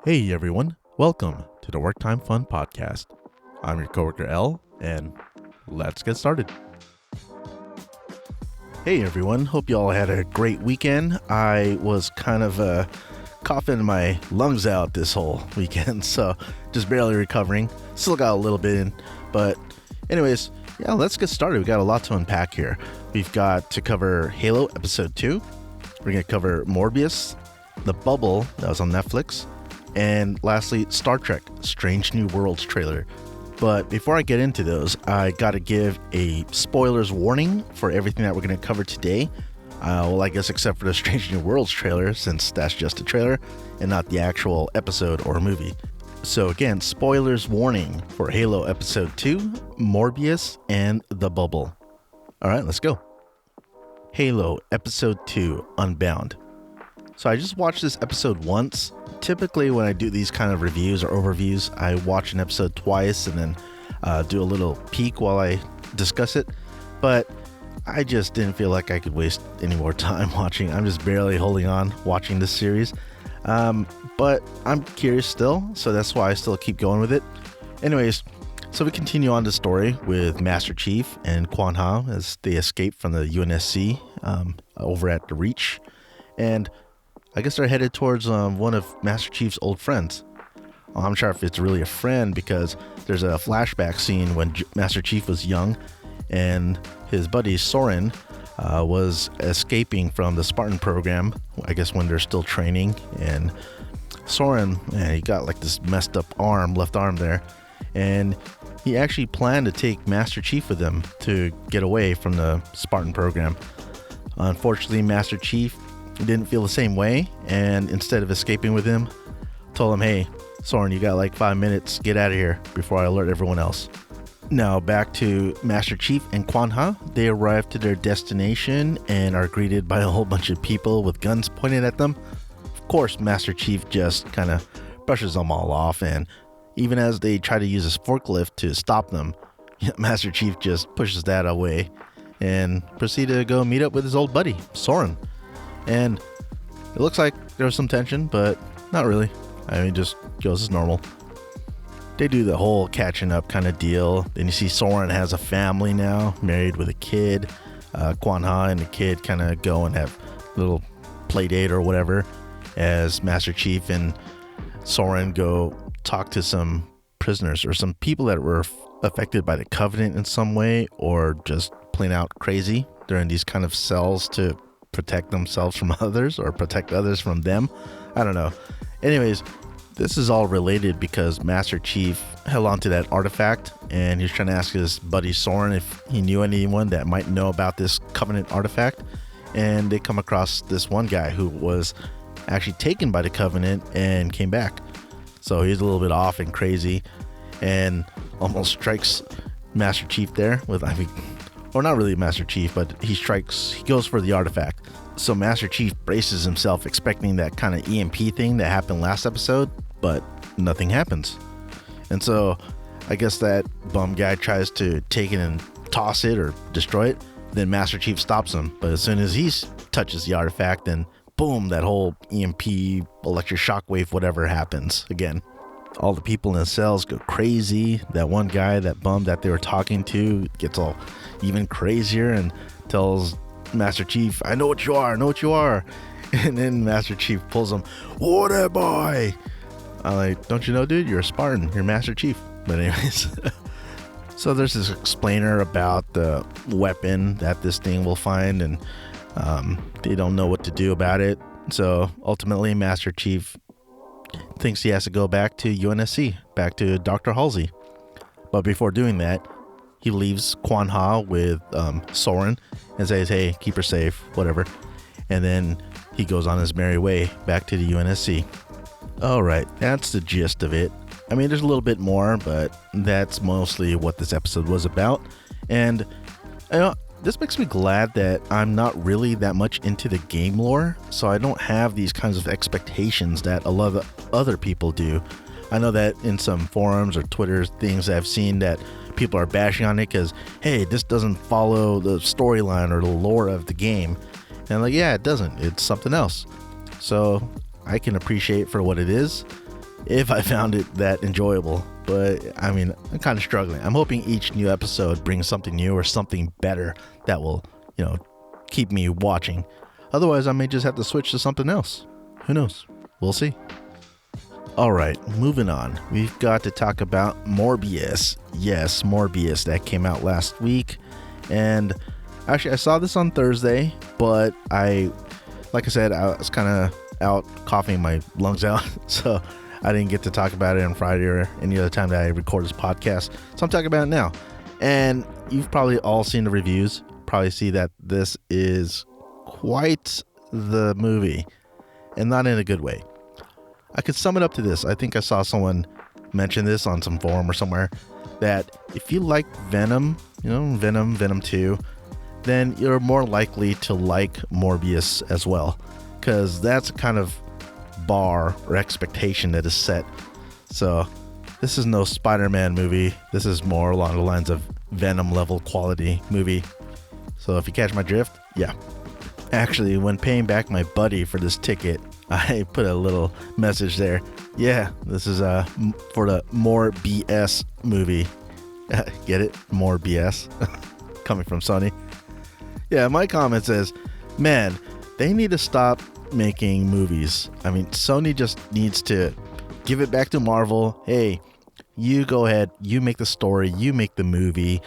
Hey everyone, welcome to the Work Time Fun Podcast. I'm your coworker L, and let's get started. Hey everyone, hope you all had a great weekend. I was kind of coughing my lungs out this whole weekend, so just barely recovering. Still got a little bit in, but anyways, yeah, let's get started. We got a lot to unpack here. We've got to cover Halo Episode 2. We're going to cover Morbius, The Bubble that was on Netflix, and lastly, Star Trek Strange New Worlds trailer. But before I get into those, I got to give a spoilers warning for everything that we're going to cover today. Well, I guess except for the Strange New Worlds trailer, since that's just a trailer and not the actual episode or movie. So again, spoilers warning for Halo Episode 2, Morbius, and The Bubble. All right, let's go. Halo Episode 2, Unbound. So I just watched this episode once. Typically when I do these kind of reviews or overviews, I watch an episode twice and then do a little peek while I discuss it. But I just didn't feel like I could waste any more time watching. I'm just barely holding on watching this series. But I'm curious still, so that's why I still keep going with it. Anyways, so we continue on the story with Master Chief and Kwan as they escape from the UNSC over at the Reach. And I guess they're headed towards one of Master Chief's old friends. Well, I'm sure if it's really a friend because there's a flashback scene when Master Chief was young and his buddy Soren was escaping from the Spartan program, I guess when they're still training. And Soren, man, he got like this messed up left arm there. And he actually planned to take Master Chief with him to get away from the Spartan program. Unfortunately, Master Chief didn't feel the same way, and instead of escaping with him, told him, hey, Soren, you got like 5 minutes, get out of here before I alert everyone else. Now back to Master Chief and Kwan. They arrive to their destination and are greeted by a whole bunch of people with guns pointed at them. Of course, Master Chief just kind of brushes them all off, and even as they try to use his forklift to stop them, Master Chief just pushes that away and proceeds to go meet up with his old buddy, Soren. And it looks like there's some tension, but not really. I mean, just goes as normal. They do the whole catching up kind of deal. Then you see Soren has a family now, married with a kid. Kwan and the kid kind of go and have a little play date or whatever, as Master Chief and Soren go talk to some prisoners or some people that were affected by the Covenant in some way, or just plain out crazy. They're in these kind of cells to protect themselves from others or protect others from them. I don't know. Anyways, this is all related because Master Chief held on to that artifact and he's trying to ask his buddy Soren if he knew anyone that might know about this Covenant artifact. And they come across this one guy who was actually taken by the Covenant and came back. So he's a little bit off and crazy and almost strikes Master Chief there with, or not really Master Chief, but he goes for the artifact. So Master Chief braces himself expecting that kind of EMP thing that happened last episode, but nothing happens. And so I guess that bum guy tries to take it and toss it or destroy it. Then Master Chief stops him. But as soon as he touches the artifact, then boom, that whole EMP, electric shockwave, whatever happens again. All the people in the cells go crazy. That one guy, that bum that they were talking to, gets all even crazier and tells Master Chief, I know what you are. And then Master Chief pulls him, what am I? I'm like, don't you know, dude? You're a Spartan. You're Master Chief. But anyways, so there's this explainer about the weapon that this thing will find, and they don't know what to do about it. So ultimately, Master Chief thinks he has to go back to UNSC, back to Dr. Halsey. But before doing that, he leaves Kwan with Soren and says, hey, keep her safe, whatever. And then he goes on his merry way back to the UNSC. All right, that's the gist of it. I mean, there's a little bit more, but that's mostly what this episode was about. And this makes me glad that I'm not really that much into the game lore, so I don't have these kinds of expectations that a lot of other people do. I know that in some forums or Twitter things I've seen that people are bashing on it because, hey, this doesn't follow the storyline or the lore of the game. And I'm like, yeah, it doesn't. It's something else. So I can appreciate for what it is. if I found it that enjoyable. But I mean, I'm kind of struggling. I'm hoping each new episode brings something new or something better that will, keep me watching. Otherwise, I may just have to switch to something else. Who knows? We'll see. All right, moving on. We've got to talk about Morbius. Yes, Morbius, that came out last week. And actually, I saw this on Thursday, but like I said, I was kind of out coughing my lungs out. So I didn't get to talk about it on Friday or any other time that I record this podcast. So I'm talking about it now. And you've probably all seen the reviews. Probably see that this is quite the movie, and not in a good way. I could sum it up to this. I think I saw someone mention this on some forum or somewhere, that if you like Venom, Venom 2, then you're more likely to like Morbius as well, because that's a kind of bar or expectation that is set. So this is no Spider-Man movie. This is more along the lines of Venom level quality movie. So if you catch my drift, yeah. Actually, when paying back my buddy for this ticket, I put a little message there. Yeah, this is for the More BS movie. Get it? More BS. Coming from Sony. Yeah, my comment says, man, they need to stop making movies. I mean, Sony just needs to give it back to Marvel. Hey, you go ahead, you make the story, you make the movie.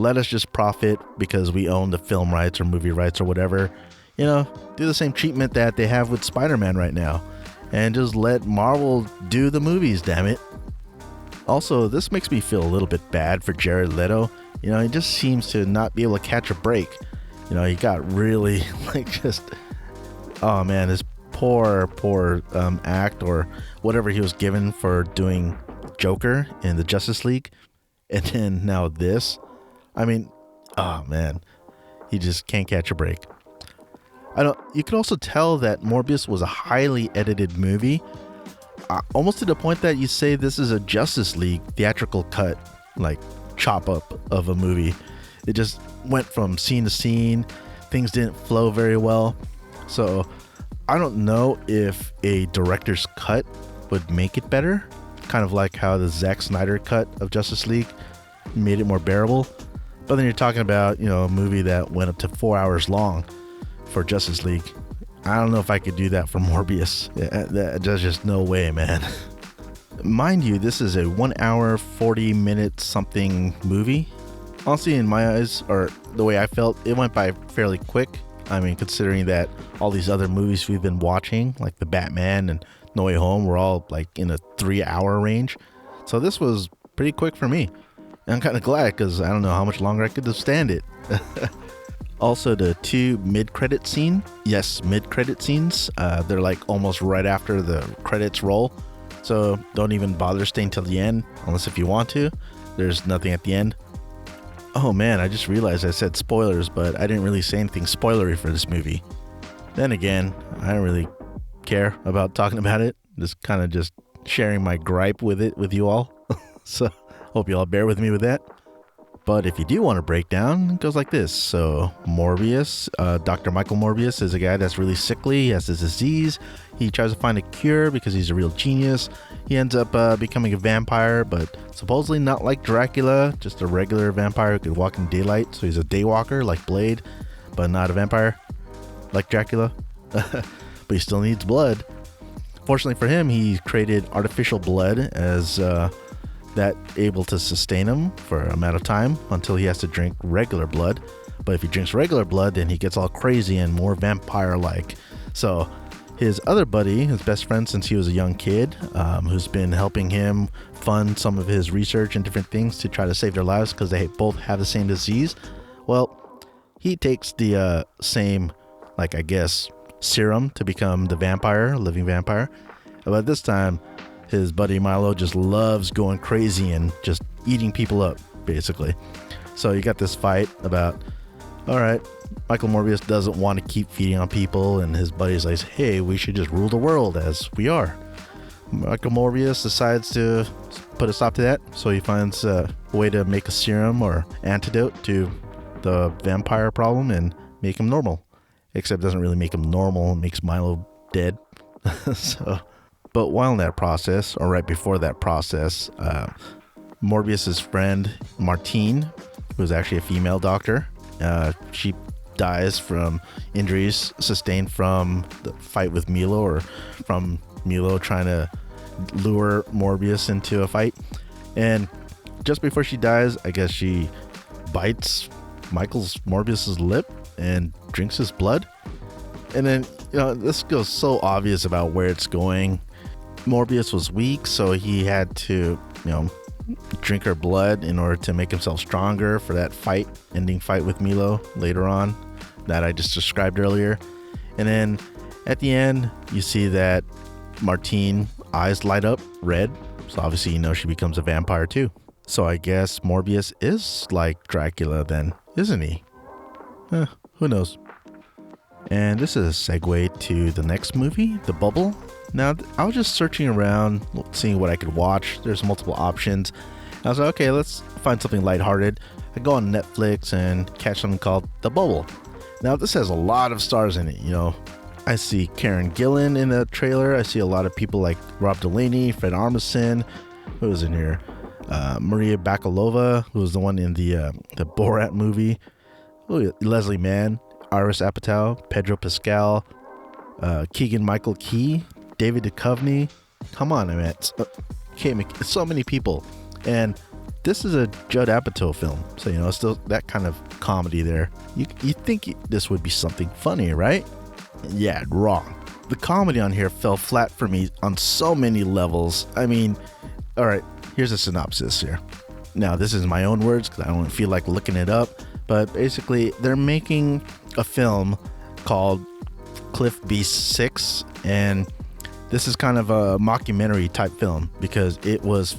Let us just profit because we own the film rights or movie rights or whatever. Do the same treatment that they have with Spider-Man right now. And just let Marvel do the movies, damn it. Also, this makes me feel a little bit bad for Jared Leto. He just seems to not be able to catch a break. He got really, oh man, his poor act or whatever he was given for doing Joker in the Justice League. And then now this. I mean, oh man, he just can't catch a break. You can also tell that Morbius was a highly edited movie, almost to the point that you say this is a Justice League theatrical cut, like chop up of a movie. It just went from scene to scene. Things didn't flow very well. So I don't know if a director's cut would make it better, kind of like how the Zack Snyder cut of Justice League made it more bearable. But then you're talking about, a movie that went up to 4 hours long for Justice League. I don't know if I could do that for Morbius. There's just no way, man. Mind you, this is a 1 hour, 40 minute something movie. Honestly, in my eyes, or the way I felt, it went by fairly quick. I mean, considering that all these other movies we've been watching, like The Batman and No Way Home, were all like in a 3 hour range. So this was pretty quick for me. And I'm kind of glad, because I don't know how much longer I could stand it. Also, the two mid-credit scenes. Yes, mid-credit scenes. They're like almost right after the credits roll. So don't even bother staying till the end, unless if you want to. There's nothing at the end. Oh man, I just realized I said spoilers, but I didn't really say anything spoilery for this movie. Then again, I don't really care about talking about it. Just kind of just sharing my gripe with it with you all. So hope you all bear with me with that. But if you do want to break down, it goes like this. So Morbius, Dr. Michael Morbius is a guy that's really sickly. He has this disease. He tries to find a cure because he's a real genius. He ends up becoming a vampire, but supposedly not like Dracula, just a regular vampire who could walk in daylight. So he's a daywalker like Blade, but not a vampire like Dracula. But he still needs blood. Fortunately for him, he created artificial blood as that able to sustain him for an amount of time until he has to drink regular blood. But if he drinks regular blood, then he gets all crazy and more vampire-like. So his other buddy, his best friend since he was a young kid, who's been helping him fund some of his research and different things to try to save their lives because they both have the same disease. Well, he takes the same, serum to become the vampire, living vampire. But this time, his buddy Milo just loves going crazy and just eating people up, basically. So you got this fight about, all right, Michael Morbius doesn't want to keep feeding on people, and his buddy's like, hey, we should just rule the world as we are. Michael Morbius decides to put a stop to that, so he finds a way to make a serum or antidote to the vampire problem and make him normal. Except it doesn't really make him normal, it makes Milo dead. But while in that process, or right before that process, Morbius's friend Martine, who's actually a female doctor, she dies from injuries sustained from the fight with Milo, or from Milo trying to lure Morbius into a fight. And just before she dies, I guess she bites Morbius's lip and drinks his blood. And then, this goes so obvious about where it's going. Morbius was weak, so he had to, drink her blood in order to make himself stronger for that ending fight with Milo later on that I just described earlier. And then at the end, you see that Martine eyes light up red, so obviously she becomes a vampire too. So I guess Morbius is like Dracula then, isn't he? Who knows? And this is a segue to the next movie, The Bubble. Now, I was just searching around, seeing what I could watch. There's multiple options. I was like, okay, let's find something lighthearted. I go on Netflix and catch something called The Bubble. Now, this has a lot of stars in it, I see Karen Gillan in the trailer. I see a lot of people like Rob Delaney, Fred Armisen. Who was in here? Maria Bakalova, who was the one in the Borat movie. Oh, Leslie Mann, Iris Apatow, Pedro Pascal, Keegan-Michael Key, David Duchovny. Come on, man. It's so many people. And this is a Judd Apatow film. So, still that kind of comedy there. You think this would be something funny, right? Yeah, wrong. The comedy on here fell flat for me on so many levels. I mean, all right, here's a synopsis here. Now, this is my own words because I don't feel like looking it up. But basically, they're making a film called Cliff B6, and this is kind of a mockumentary type film because it was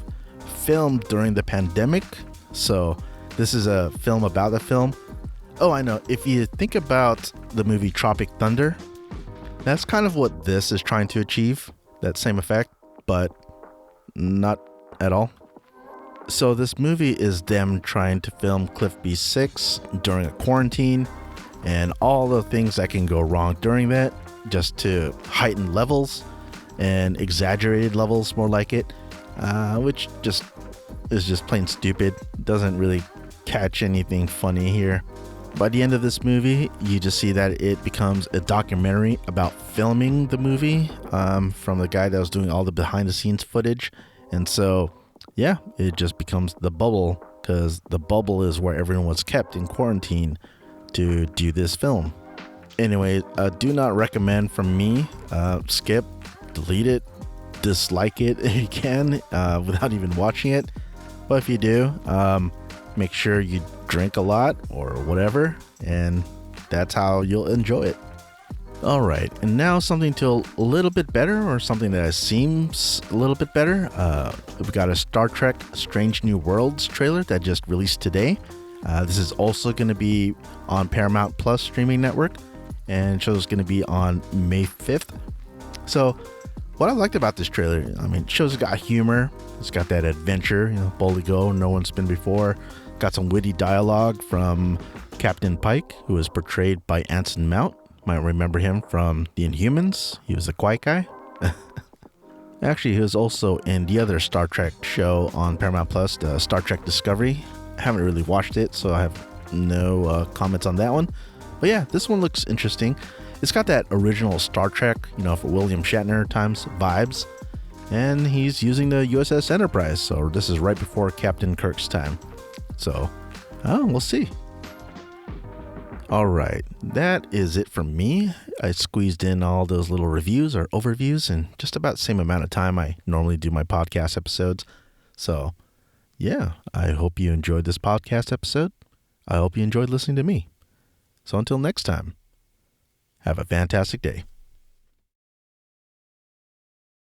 filmed during the pandemic. So this is a film about the film. Oh, I know. If you think about the movie Tropic Thunder, that's kind of what this is trying to achieve, that same effect, but not at all. So this movie is them trying to film Cliff B6 during a quarantine and all the things that can go wrong during that, just to heighten levels and exaggerated levels, more like it, which just is just plain stupid. Doesn't really catch anything funny here. By the end of this movie, you just see that it becomes a documentary about filming the movie from the guy that was doing all the behind the scenes footage. And so, yeah, it just becomes The Bubble, because the bubble is where everyone was kept in quarantine to do this film. Anyway, do not recommend from me. Skip, delete it, dislike it if you can without even watching it. But if you do, make sure you drink a lot or whatever, and that's how you'll enjoy it. All right, and now something to a little bit better, or something that seems a little bit better. We've got a Star Trek Strange New Worlds trailer that just released today. This is also going to be on Paramount Plus streaming network, and the show is going to be on May 5th. So what I liked about this trailer, it shows it's got humor, it's got that adventure, boldly go, no one's been before. Got some witty dialogue from Captain Pike, who is portrayed by Anson Mount. Might remember him from The Inhumans. He was the quiet guy. Actually, he was also in the other Star Trek show on Paramount Plus, the Star Trek Discovery. I haven't really watched it, so I have no comments on that one. But yeah, this one looks interesting. It's got that original Star Trek, for William Shatner times vibes. And he's using the USS Enterprise, so this is right before Captain Kirk's time. So, we'll see. All right, that is it from me. I squeezed in all those little reviews or overviews in just about the same amount of time I normally do my podcast episodes. So, yeah, I hope you enjoyed this podcast episode. I hope you enjoyed listening to me. So until next time, have a fantastic day.